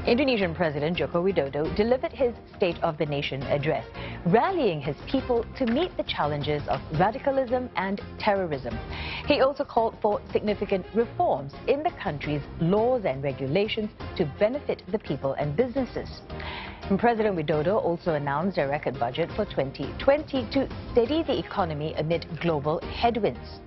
Indonesian President Joko Widodo delivered his State of the Nation address, rallying his people to meet the challenges of radicalism and terrorism. He also called for significant reforms in the country's laws and regulations to benefit the people and businesses. And President Widodo also announced a record budget for 2020 to steady the economy amid global headwinds.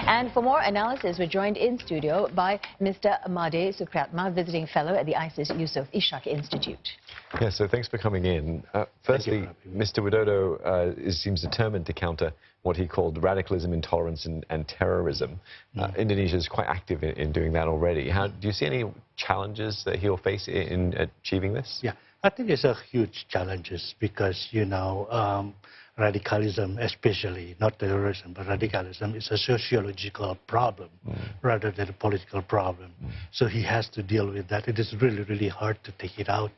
And for more analysis, we're joined in studio by Mr. Made Supriatma, visiting fellow at the ISEAS-Yusof Ishak Institute. Yeah, so thanks for coming in. Firstly, Mr. Widodo seems determined to counter what he called radicalism, intolerance and terrorism. Indonesia is quite active in doing that already. Do you see any challenges that he'll face in achieving this? Yeah, I think it's a huge challenges because, you know, radicalism, especially, not terrorism, but radicalism is a sociological problem rather than a political problem. So he has to deal with that. It is really, really hard to take it out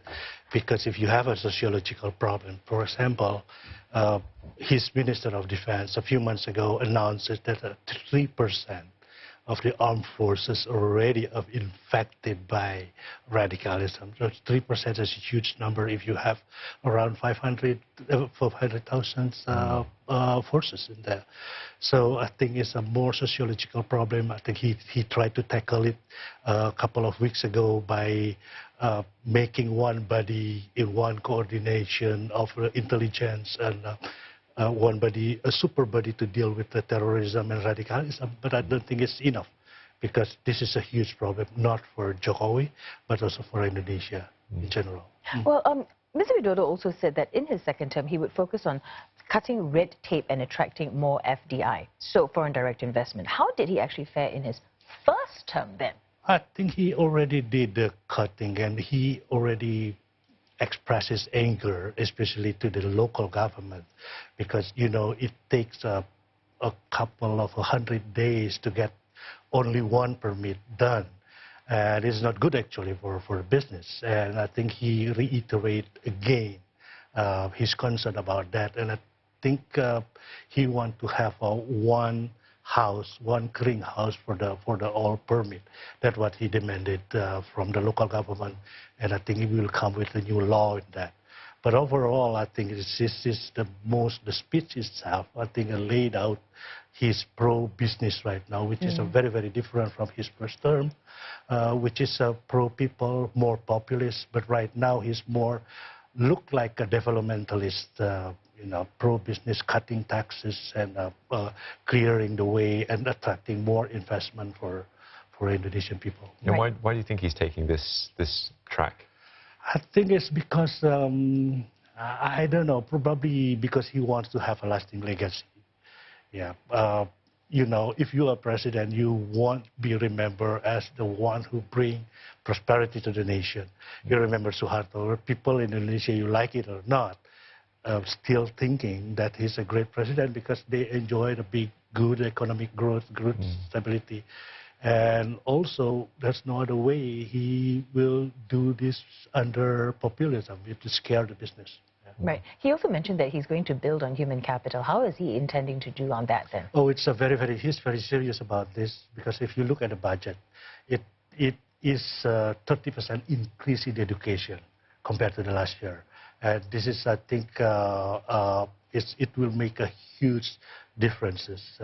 because if you have a sociological problem, for example, his Minister of Defense a few months ago announced that 3% of the armed forces are already infected by radicalism. So 3% is a huge number if you have around 400,000 forces in there. So I think it's a more sociological problem. I think he tried to tackle it a couple of weeks ago by making one body in one coordination of intelligence and one body, a super body to deal with the terrorism and radicalism, but I don't think it's enough because this is a huge problem, not for Jokowi, but also for Indonesia in general. Well, Mr. Widodo also said that in his second term, he would focus on cutting red tape and attracting more FDI, so foreign direct investment. How did he actually fare in his first term then? I think he already did the cutting and he already expresses anger, especially to the local government, because, you know, it takes a couple of 100 days to get only one permit done. And it's not good, actually, for business. And I think he reiterated again his concern about that. And I think he wants to have one house, one clearing house for the all permit. That's what he demanded from the local government, and I think he will come with a new law in that. But overall, I think this is the speech itself, I think, laid out his pro-business right now, which is very, very different from his first term, which is pro-people, more populist, but right now he's more look like a developmentalist, you know, pro-business, cutting taxes and clearing the way and attracting more investment for Indonesian people. And why do you think he's taking this track? I think it's because, I don't know, probably because he wants to have a lasting legacy. Yeah. You know, if you are president, you won't be remembered as the one who bring prosperity to the nation. You remember Suharto, people in Indonesia, you like it or not, still thinking that he's a great president because they enjoyed a big, good economic growth, good stability. And also, there's no other way he will do this under populism, to scare the business. Right. He also mentioned that he's going to build on human capital. How is he intending to do on that then? Oh, it's he's very serious about this because if you look at the budget, it is 30% increase in education compared to the last year. And this is, I think, it will make a huge differences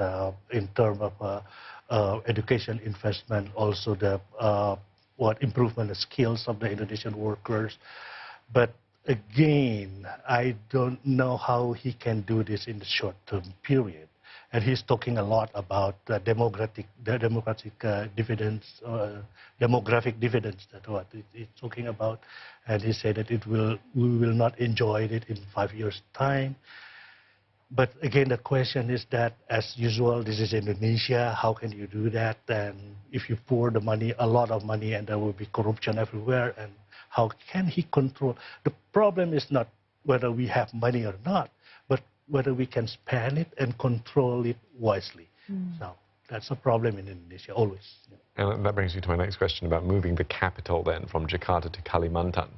in terms of education investment, also the improvement of skills of the Indonesian workers. But again, I don't know how he can do this in the short-term period. And he's talking a lot about the demographic dividends, demographic dividends. That's what he's talking about. And he said that we will not enjoy it in 5 years' time. But again, the question is that, as usual, this is Indonesia. How can you do that? And if you pour the money, a lot of money, and there will be corruption everywhere, and how can he control? The problem is not whether we have money or not, but whether we can spend it and control it wisely. So that's a problem in Indonesia, always. And that brings me to my next question about moving the capital then from Jakarta to Kalimantan.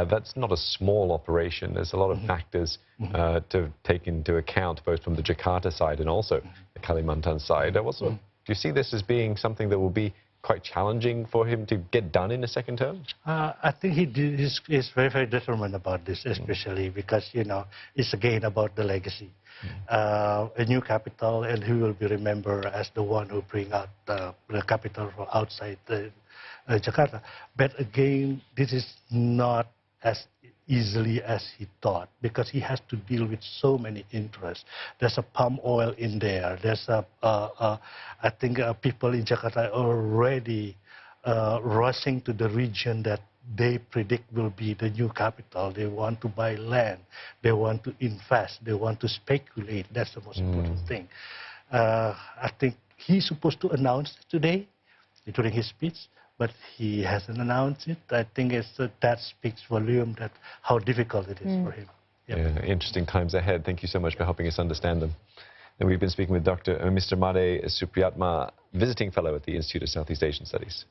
That's not a small operation. There's a lot of factors to take into account, both from the Jakarta side and also the Kalimantan side. Do you see this as being something that will be quite challenging for him to get done in a second term? I think he's very, very determined about this, especially because, you know, it's again about the legacy. A new capital, and he will be remembered as the one who bring out the capital from outside Jakarta. But again, this is not as easily as he thought, because he has to deal with so many interests. There's a palm oil in there. There's I think people in Jakarta are already rushing to the region that they predict will be the new capital. They want to buy land. They want to invest. They want to speculate. That's the most important thing. I think he's supposed to announce it today during his speech, but he hasn't announced it. I think that speaks volume that how difficult it is for him. Yep. Yeah, interesting times ahead. Thank you so much for helping us understand them. And we've been speaking with Mr. Made Supriatma, visiting fellow at the Institute of Southeast Asian Studies.